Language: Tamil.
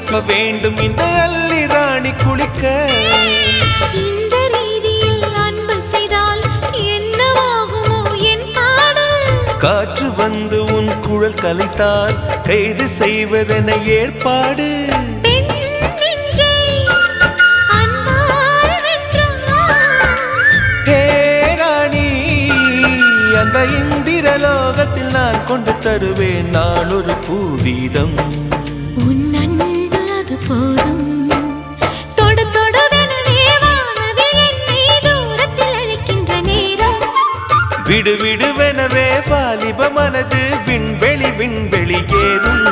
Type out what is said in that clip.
குளிக்க வேண்டும் இந்த அல்லி ராணி குளிக்க. இந்த ரீதியில் அன்பு செய்தால் என்னவாகுமோ என் பாடு. காற்று வந்து உன் குழல் கலைத்தால் கைது செய்வதென ஏற்பாடு. பெண் நெஞ்சை அன்பால் வென்றார். ஹே ராணி, அந்த இந்திரலோகத்தில் நான் கொண்டு தருவேன் நான் ஒரு பூவீதம். உன் அன்பு அது போதும். தொடு தொடுவெனவே வானவில் என்னை தூரத்தில் அழைக்கின்ற நேரம். விடு விடுவெனவே வாலிப மனது விண்வெளி விண்வெளி ஏறும்.